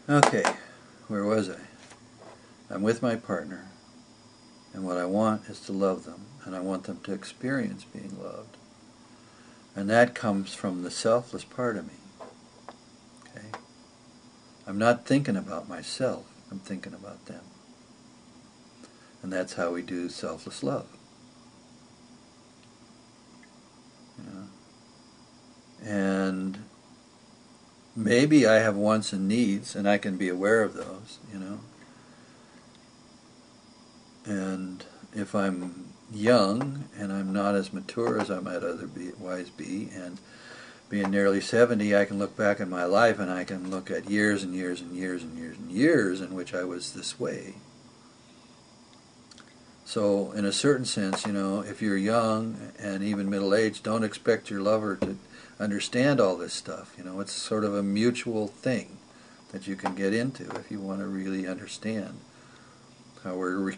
Okay, where was I? I'm with my partner, and what I want is to love them, and I want them to experience being loved. And that comes from the selfless part of me. Okay? I'm not thinking about myself, I'm thinking about them. And that's how we do selfless love. You know? And maybe I have wants and needs, and I can be aware of those, you know. And if I'm young and I'm not as mature as I might otherwise be, and being nearly 70, I can look back at my life and I can look at years and years and years and years and years in which I was this way. So in a certain sense, you know, if you're young and even middle-aged, don't expect your lover to understand all this stuff. You know, it's sort of a mutual thing that you can get into if you want to really understand how we're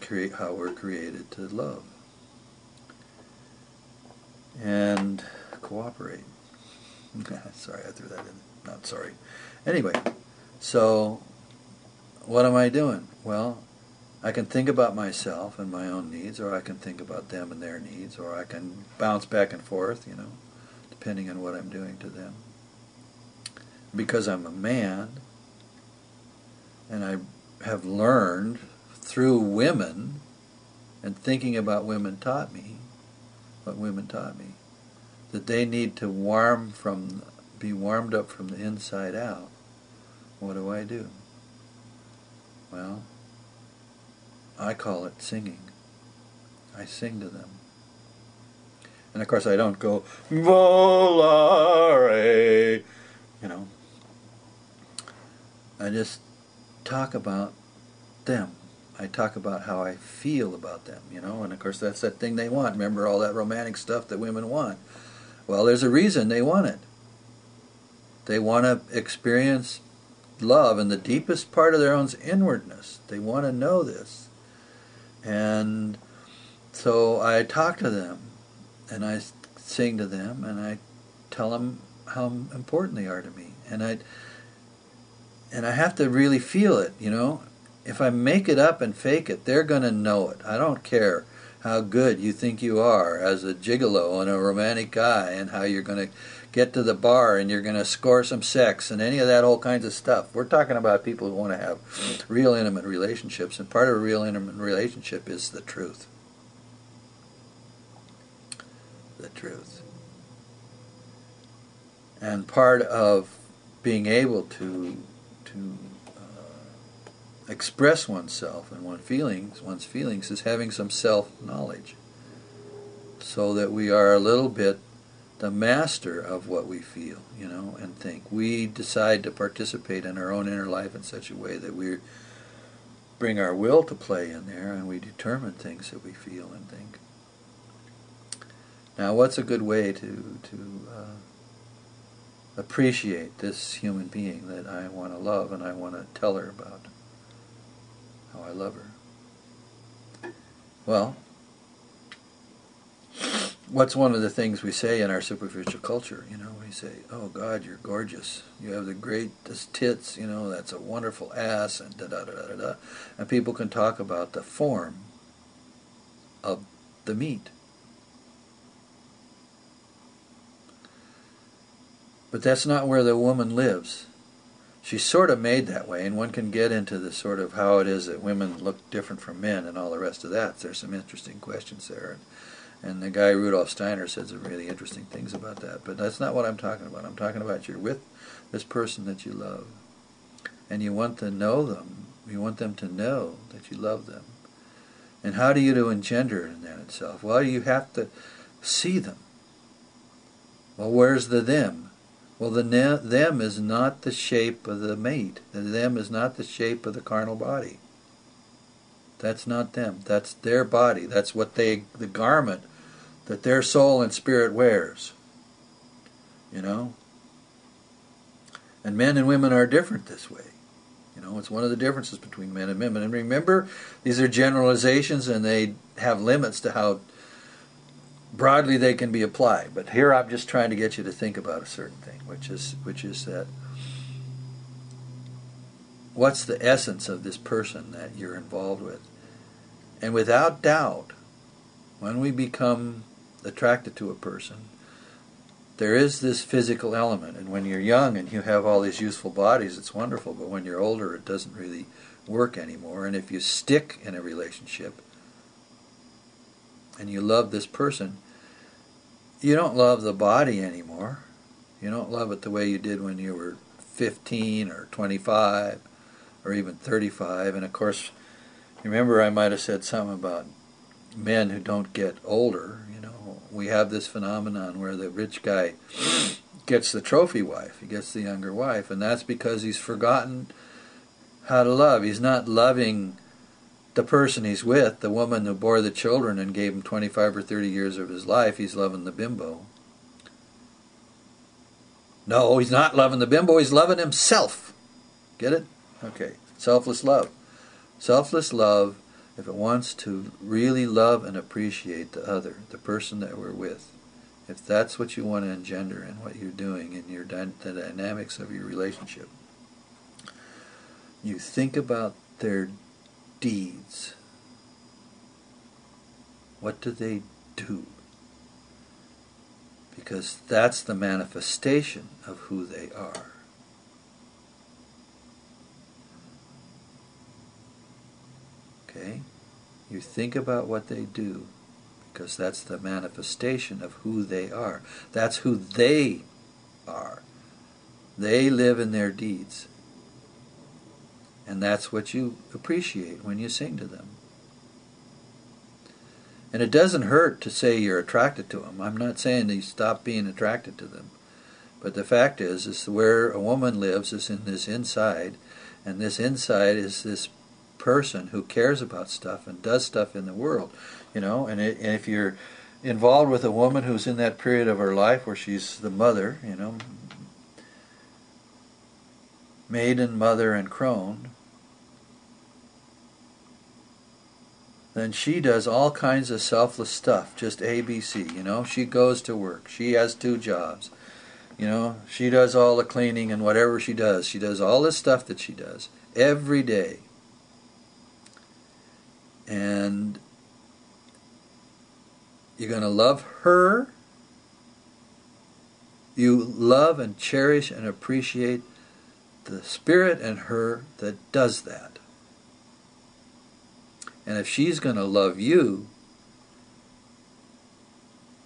created to love and cooperate. Sorry, I threw that in. Not sorry. Anyway, so what am I doing? Well, I can think about myself and my own needs, or I can think about them and their needs, or I can bounce back and forth, you know, depending on what I'm doing to them. Because I'm a man, and I have learned through women, and thinking about women taught me, what women taught me, that they need to be warmed up from the inside out. What do? Well, I call it singing. I sing to them. And of course I don't go, volare, you know. I just talk about them. I talk about how I feel about them, you know, and of course that's that thing they want. Remember all that romantic stuff that women want? Well, there's a reason they want it. They want to experience love in the deepest part of their own inwardness. They want to know this. And so I talk to them, and I sing to them, and I tell them how important they are to me. And I have to really feel it, you know. If I make it up and fake it, they're going to know it. I don't care how good you think you are as a gigolo and a romantic guy, and how you're going to get to the bar and you're going to score some sex and any of that whole kinds of stuff. We're talking about people who want to have real intimate relationships, and part of a real intimate relationship is the truth. The truth. And part of being able to express oneself and one's feelings is having some self-knowledge, so that we are a little bit the master of what we feel, you know, and think. We decide to participate in our own inner life in such a way that we bring our will to play in there, and we determine things that we feel and think. Now, what's a good way to appreciate this human being that I want to love and I want to tell her about how I love her? Well, what's one of the things we say in our superficial culture? You know, we say, "Oh God, you're gorgeous. You have the greatest tits. You know, that's a wonderful ass," and da da da da da. And people can talk about the form of the meat. But that's not where the woman lives. She's sort of made that way, and one can get into the sort of how it is that women look different from men and all the rest of that. There's some interesting questions there. And the guy Rudolf Steiner said some really interesting things about that. But that's not what I'm talking about. I'm talking about you're with this person that you love, and you want to know them. You want them to know that you love them. And how do you to engender in that itself? Well, you have to see them. Well, where's the them? Well, the them is not the shape of the mate. The them is not the shape of the carnal body. That's not them. That's their body. That's what the garment that their soul and spirit wears. You know? And men and women are different this way. You know, it's one of the differences between men and women. And remember, these are generalizations, and they have limits to how broadly they can be applied. But here I'm just trying to get you to think about a certain thing, which is that what's the essence of this person that you're involved with. And without doubt, when we become attracted to a person, there is this physical element. And when you're young and you have all these youthful bodies, it's wonderful. But when you're older, it doesn't really work anymore. And if you stick in a relationship and you love this person, you don't love the body anymore. You don't love it the way you did when you were 15 or 25 or even 35. And of course, remember I might have said something about men who don't get older. You know, we have this phenomenon where the rich guy gets the trophy wife. He gets the younger wife, and that's because he's forgotten how to love. He's not loving the person he's with, the woman who bore the children and gave him 25 or 30 years of his life. He's loving the bimbo. No, he's not loving the bimbo. He's loving himself. Get it? Okay. Selfless love. Selfless love, if it wants to really love and appreciate the other, the person that we're with, if that's what you want to engender in what you're doing in the dynamics of your relationship, you think about their deeds. What do they do? Because that's the manifestation of who they are. Okay? You think about what they do, because that's the manifestation of who they are. That's who they are. They live in their deeds. And that's what you appreciate when you sing to them. And it doesn't hurt to say you're attracted to them. I'm not saying that you stop being attracted to them. But the fact is where a woman lives is in this inside, and this inside is this person who cares about stuff and does stuff in the world, you know. And if you're involved with a woman who's in that period of her life where she's the mother, you know, maiden, mother, and crone, then she does all kinds of selfless stuff, just ABC, you know. She goes to work. She has 2 jobs. You know, she does all the cleaning and whatever she does. She does all this stuff that she does every day. And you're going to love her. You love and cherish and appreciate the spirit in her that does that. And if she's going to love you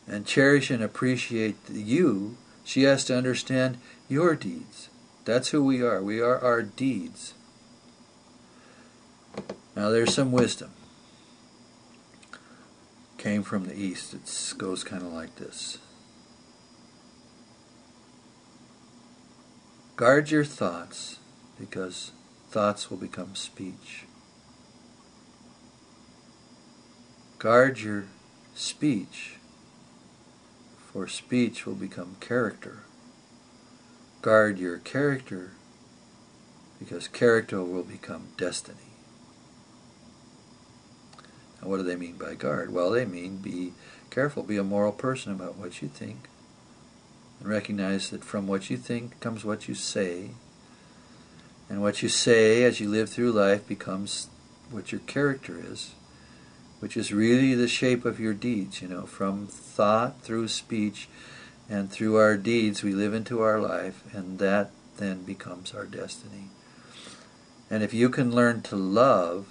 and cherish and appreciate you, she has to understand your deeds. That's who we are. We are our deeds. Now there's some wisdom. Came from the East. It goes kind of like this. Guard your thoughts, because thoughts will become speech. Guard your speech, for speech will become character. Guard your character, because character will become destiny. Now, what do they mean by guard? Well, they mean be careful, be a moral person about what you think, and recognize that from what you think comes what you say, and what you say as you live through life becomes what your character is, which is really the shape of your deeds, you know, from thought through speech and through our deeds we live into our life, and that then becomes our destiny. And if you can learn to love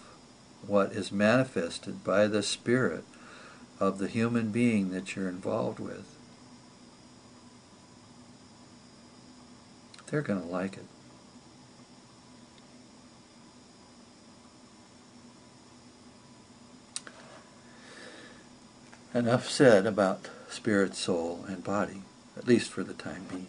what is manifested by the spirit of the human being that you're involved with, they're going to like it. Enough said about spirit, soul, and body, at least for the time being.